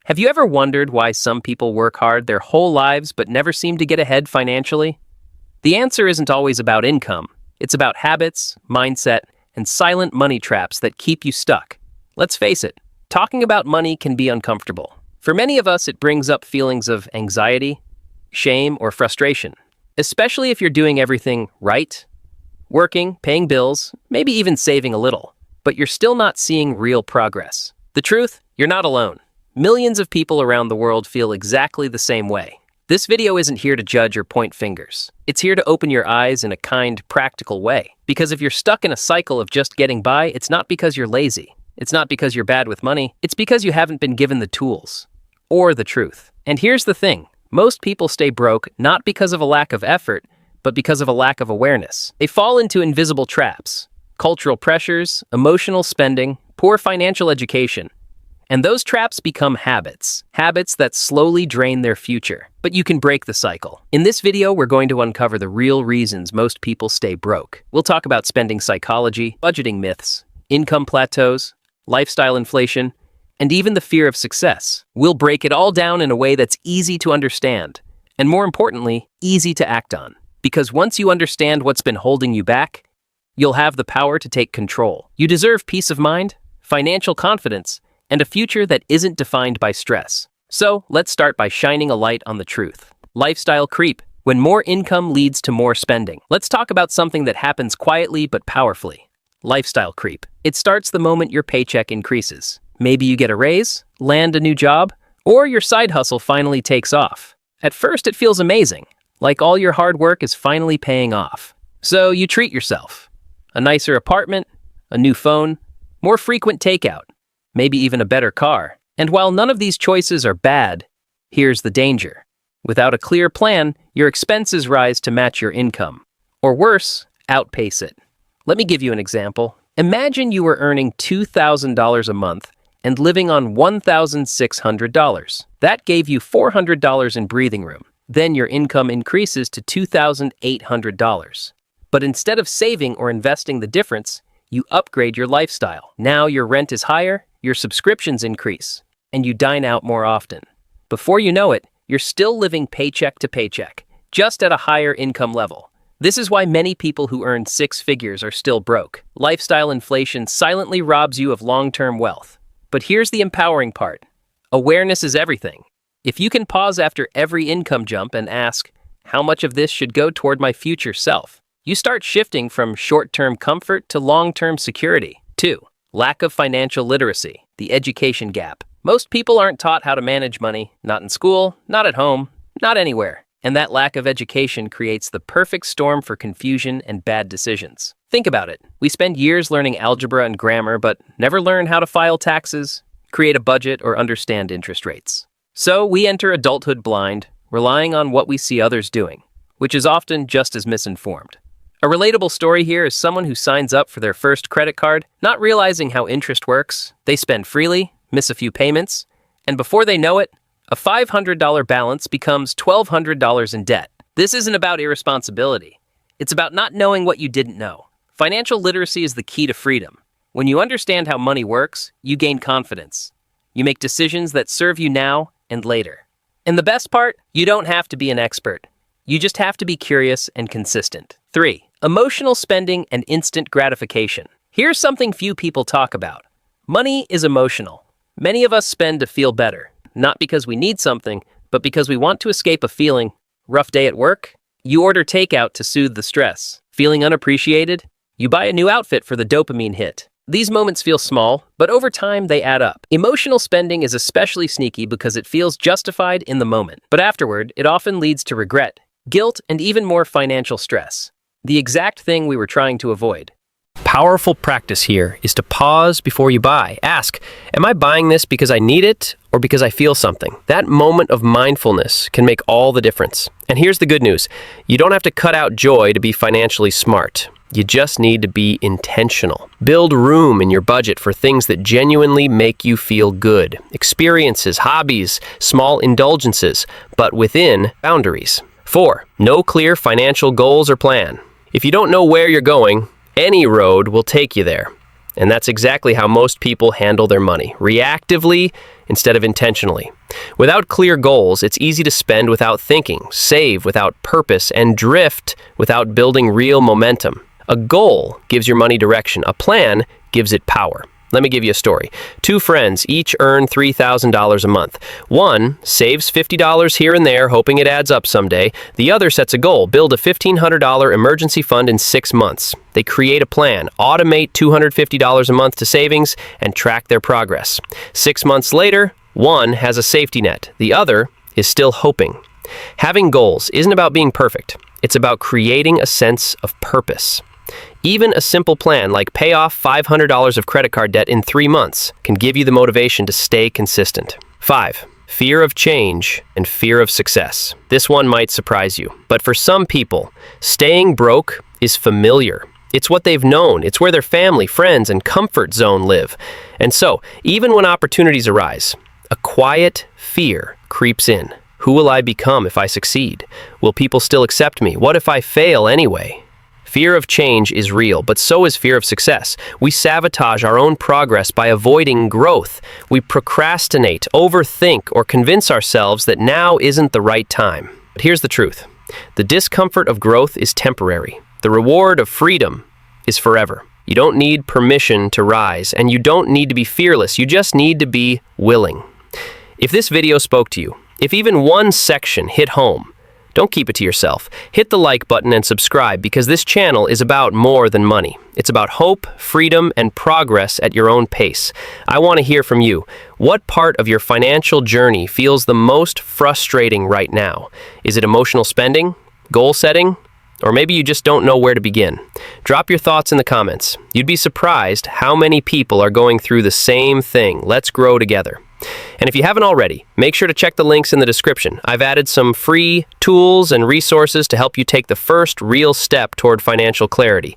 Have you ever wondered why some people work hard their whole lives but never seem to get ahead financially? The answer isn't always about income. It's about habits, mindset, and silent money traps that keep you stuck. Let's face it, talking about money can be uncomfortable. For many of us, it brings up feelings of anxiety, shame, or frustration, especially if you're doing everything right, working, paying bills, maybe even saving a little, but you're still not seeing real progress. The truth, you're not alone. Millions of people around the world feel exactly the same way. This video isn't here to judge or point fingers. It's here to open your eyes in a kind, practical way. Because if you're stuck in a cycle of just getting by, it's not because you're lazy. It's not because you're bad with money. It's because you haven't been given the tools or the truth. And here's the thing. Most people stay broke not because of a lack of effort, but because of a lack of awareness. They fall into invisible traps, cultural pressures, emotional spending, poor financial education. And those traps become habits that slowly drain their future. But you can break the cycle. In this video, we're going to uncover the real reasons most people stay broke. We'll talk about spending psychology, budgeting myths, income plateaus, lifestyle inflation, and even the fear of success. We'll break it all down in a way that's easy to understand, and more importantly, easy to act on. Because once you understand what's been holding you back, you'll have the power to take control. You deserve peace of mind, financial confidence, and a future that isn't defined by stress. So, let's start by shining a light on the truth. Lifestyle creep. When more income leads to more spending. Let's talk about something that happens quietly but powerfully. Lifestyle creep. It starts the moment your paycheck increases. Maybe you get a raise, land a new job, or your side hustle finally takes off. At first, it feels amazing, like all your hard work is finally paying off. So you treat yourself. A nicer apartment, a new phone, more frequent takeout, maybe even a better car. And while none of these choices are bad, here's the danger. Without a clear plan, your expenses rise to match your income. Or worse, outpace it. Let me give you an example. Imagine you were earning $2,000 a month and living on $1,600. That gave you $400 in breathing room. Then your income increases to $2,800. But instead of saving or investing the difference, you upgrade your lifestyle. Now your rent is higher, your subscriptions increase, and you dine out more often. Before you know it, you're still living paycheck to paycheck, just at a higher income level. This is why many people who earn six figures are still broke. Lifestyle inflation silently robs you of long-term wealth. But here's the empowering part. Awareness is everything. If you can pause after every income jump and ask, how much of this should go toward my future self? You start shifting from short-term comfort to long-term security. 2. Lack of financial literacy, the education gap. Most people aren't taught how to manage money, not in school, not at home, not anywhere. And that lack of education creates the perfect storm for confusion and bad decisions. Think about it. We spend years learning algebra and grammar, but never learn how to file taxes, create a budget, or understand interest rates. So we enter adulthood blind, relying on what we see others doing, which is often just as misinformed. A relatable story here is someone who signs up for their first credit card, not realizing how interest works. They spend freely, miss a few payments, and before they know it, a $500 balance becomes $1,200 in debt. This isn't about irresponsibility. It's about not knowing what you didn't know. Financial literacy is the key to freedom. When you understand how money works, you gain confidence. You make decisions that serve you now and later. And the best part, you don't have to be an expert. You just have to be curious and consistent. 3. Emotional spending and instant gratification. Here's something few people talk about. Money is emotional. Many of us spend to feel better, not because we need something, but because we want to escape a feeling. Rough day at work? You order takeout to soothe the stress. Feeling unappreciated? You buy a new outfit for the dopamine hit. These moments feel small, but over time they add up. Emotional spending is especially sneaky because it feels justified in the moment. But afterward, it often leads to regret, guilt, and even more financial stress. The exact thing we were trying to avoid. Powerful practice here is to pause before you buy. Ask, am I buying this because I need it or because I feel something? That moment of mindfulness can make all the difference. And here's the good news. You don't have to cut out joy to be financially smart. You just need to be intentional. Build room in your budget for things that genuinely make you feel good. Experiences, hobbies, small indulgences, but within boundaries. 4. No clear financial goals or plan. If you don't know where you're going, any road will take you there. And that's exactly how most people handle their money, reactively instead of intentionally. Without clear goals, it's easy to spend without thinking, save without purpose, and drift without building real momentum. A goal gives your money direction. A plan gives it power. Let me give you a story. Two friends each earn $3,000 a month. One saves $50 here and there, hoping it adds up someday. The other sets a goal, build a $1,500 emergency fund in 6 months. They create a plan, automate $250 a month to savings, and track their progress. 6 months later, one has a safety net. The other is still hoping. Having goals isn't about being perfect. It's about creating a sense of purpose. Even a simple plan like pay off $500 of credit card debt in 3 months can give you the motivation to stay consistent. 5. Fear of change and fear of success. This one might surprise you, but for some people, staying broke is familiar. It's what they've known. It's where their family, friends, and comfort zone live. And so, even when opportunities arise, a quiet fear creeps in. Who will I become if I succeed? Will people still accept me? What if I fail anyway? Fear of change is real, but so is fear of success. We sabotage our own progress by avoiding growth. We procrastinate, overthink, or convince ourselves that now isn't the right time. But here's the truth. The discomfort of growth is temporary. The reward of freedom is forever. You don't need permission to rise, and you don't need to be fearless. You just need to be willing. If this video spoke to you, if even one section hit home, don't keep it to yourself. Hit the like button and subscribe because this channel is about more than money. It's about hope, freedom, and progress at your own pace. I want to hear from you. What part of your financial journey feels the most frustrating right now? Is it emotional spending? Goal setting? Or maybe you just don't know where to begin. Drop your thoughts in the comments. You'd be surprised how many people are going through the same thing. Let's grow together. And if you haven't already, make sure to check the links in the description. I've added some free tools and resources to help you take the first real step toward financial clarity.